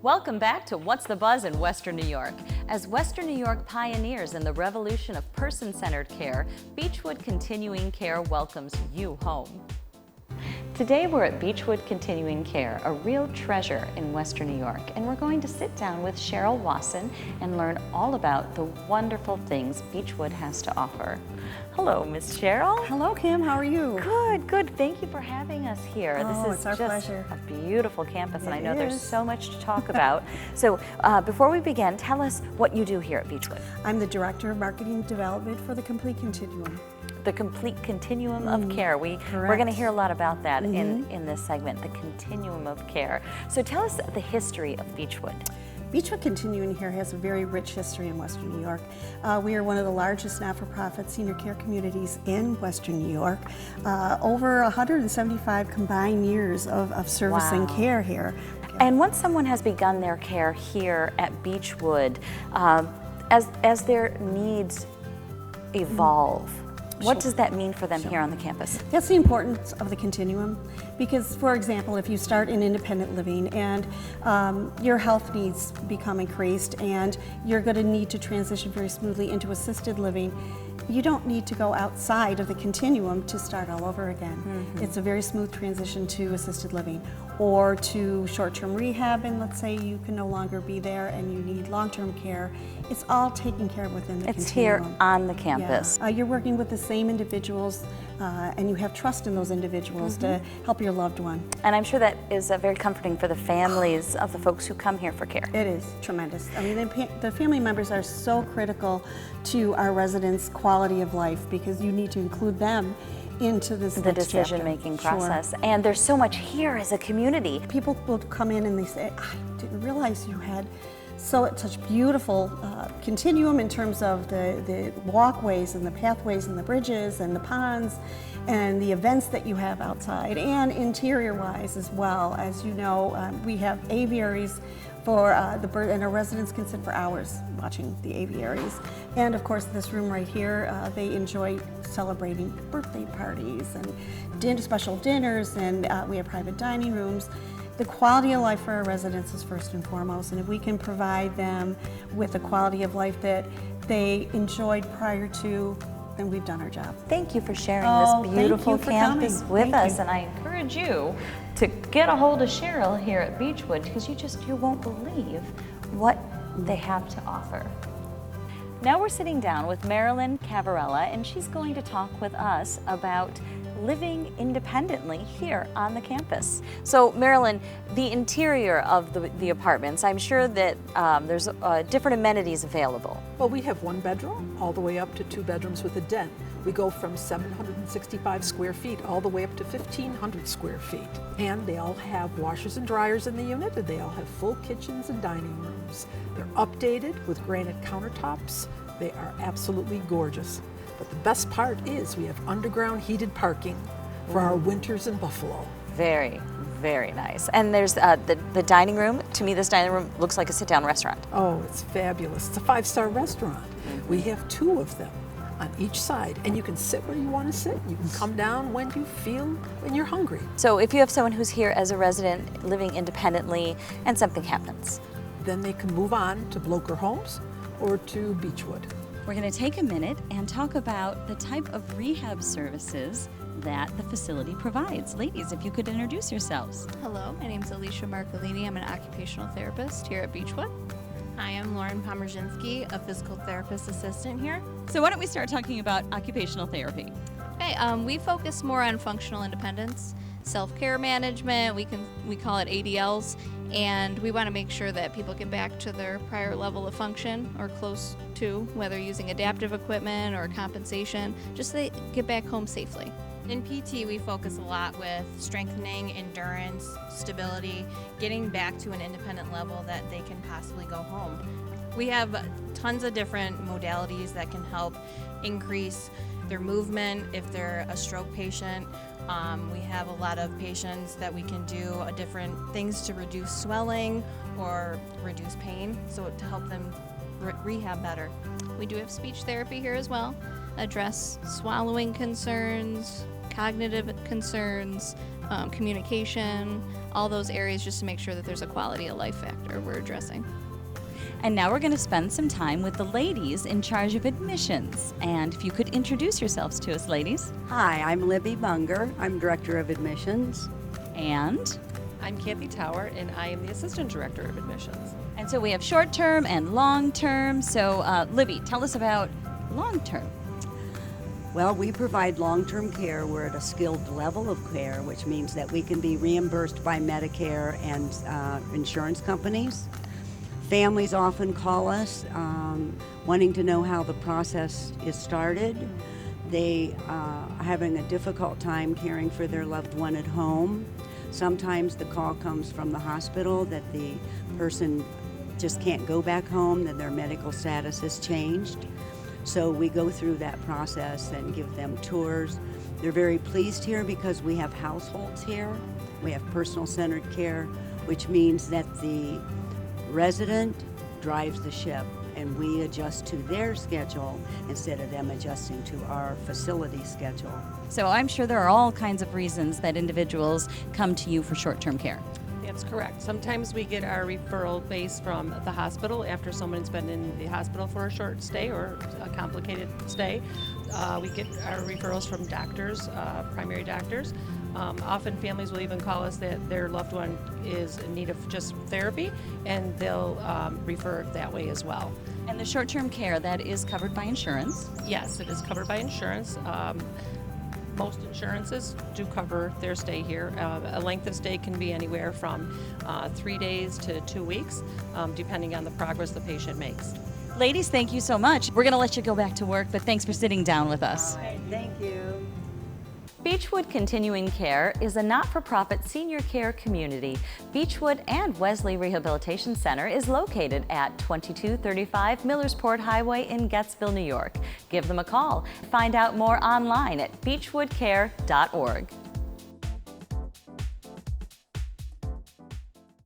Welcome back to What's the Buzz in Western New York. As Western New York pioneers in the revolution of person-centered care, Beechwood Continuing Care welcomes you home. Today we're at Beechwood Continuing Care, a real treasure in Western New York, and we're going to sit down with Cheryl Wasson and learn all about the wonderful things Beechwood has to offer. Hello, Miss Cheryl. Hello, Kim. How are you? Good, good. Thank you for having us here. Oh, this is it's our just pleasure. a beautiful campus, and I know It there's is. so much to talk about. So before we begin, tell us what you do here at Beechwood. I'm the Director of Marketing Development for the Complete Continuum. The complete continuum of care. We're correct. going to hear a lot about that in this segment, the continuum of care. So tell us the history of Beechwood. Beechwood Continuing Care has a very rich history in Western New York. We are one of the largest not-for-profit senior care communities in Western New York. Over 175 combined years of service and care here. And once someone has begun their care here at Beechwood, as their needs evolve, what does that mean for them here on the campus? That's the importance of the continuum, because, for example, if you start in independent living and your health needs become increased and you're going to need to transition very smoothly into assisted living, you don't need to go outside of the continuum to start all over again. It's a very smooth transition to assisted living or to short-term rehab, and let's say you can no longer be there and you need long-term care. It's all taken care of within the continuum. It's here on the campus. Yeah. You're working with the same individuals and you have trust in those individuals to help your loved one. And I'm sure that is very comforting for the families of the folks who come here for care. It is tremendous. I mean, the family members are so critical to our residents' quality of life because you need to include them into this The decision-making process. Sure. And there's so much here as a community. People will come in and they say, I didn't realize you had such beautiful continuum in terms of the walkways and the pathways and the bridges and the ponds and the events that you have outside, and interior-wise as well. As you know, we have aviaries for the bird, and our residents can sit for hours watching the aviaries. And of course, this room right here, they enjoy celebrating birthday parties and special dinners, and we have private dining rooms. The quality of life for our residents is first and foremost, and if we can provide them with the quality of life that they enjoyed prior to, then we've done our job. Thank you for sharing this beautiful campus with us, and I encourage you to get a hold of Cheryl here at Beechwood because you won't believe what they have to offer. Now we're sitting down with Marilyn Cavarella, and she's going to talk with us about living independently here on the campus. So Marilyn, the interior of the apartments, I'm sure that there's different amenities available. Well, we have one bedroom all the way up to 2 bedrooms with a den. We go from 765 square feet all the way up to 1,500 square feet. And they all have washers and dryers in the unit, and they all have full kitchens and dining rooms. They're updated with granite countertops. They are absolutely gorgeous. But the best part is we have underground heated parking for our winters in Buffalo. Very, very nice. And there's the dining room. To me, this dining room looks like a sit-down restaurant. Oh, it's fabulous. It's a 5-star restaurant. We have 2 of them on each side, and you can sit where you want to sit. You can come down when you're hungry. So if you have someone who's here as a resident living independently and something happens, Then they can move on to Blocher Homes or to Beechwood. we're going to take a minute and talk about the type of rehab services that the facility provides. Ladies, if you could introduce yourselves. Hello, my name is Alicia Marcolini. I'm an occupational therapist here at Beechwood. Hi, I'm Lauren Pomerzynski, a physical therapist assistant here. So why don't we start talking about occupational therapy? Okay, we focus more on functional independence, self-care management. We call it ADLs, and we want to make sure that people get back to their prior level of function or close to, whether using adaptive equipment or compensation, just so they get back home safely. In PT, we focus a lot with strengthening, endurance, stability, getting back to an independent level that they can possibly go home. We have tons of different modalities that can help increase their movement if they're a stroke patient. We have a lot of patients that we can do different things to reduce swelling or reduce pain, so to help them rehab better. We do have speech therapy here as well, address swallowing concerns, cognitive concerns, communication, all those areas just to make sure that there's a quality of life factor we're addressing. And now we're going to spend some time with the ladies in charge of admissions. And if you could introduce yourselves to us, ladies. Hi, I'm Libby Bunger. I'm Director of Admissions. And? I'm Kathy Tower, and I am the Assistant Director of Admissions. And so we have short-term and long-term. So Libby, tell us about long-term. Well, we provide long-term care. We're at a skilled level of care, which means that we can be reimbursed by Medicare and insurance companies. Families often call us wanting to know how the process is started. They are having a difficult time caring for their loved one at home. Sometimes the call comes from the hospital that the person just can't go back home, that their medical status has changed. So we go through that process and give them tours. They're very pleased here because we have households here. We have personal-centered care, which means that the resident drives the ship and we adjust to their schedule instead of them adjusting to our facility schedule. So I'm sure there are all kinds of reasons that individuals come to you for short-term care. That's correct. Sometimes we get our referral base from the hospital after someone's been in the hospital for a short stay or a complicated stay. We get our referrals from doctors, primary doctors. Often families will even call us that their loved one is in need of just therapy, and they'll refer that way as well. And the short-term care, that is covered by insurance? Yes, it is covered by insurance. Most insurances do cover their stay here. A length of stay can be anywhere from 3 days to 2 weeks, depending on the progress the patient makes. Ladies, thank you so much. We're going to let you go back to work, but thanks for sitting down with us. All right, thank you. Beechwood Continuing Care is a not-for-profit senior care community. Beechwood and Wesley Rehabilitation Center is located at 2235 Millersport Highway in Gettsville, New York. Give them a call. Find out more online at beechwoodcare.org.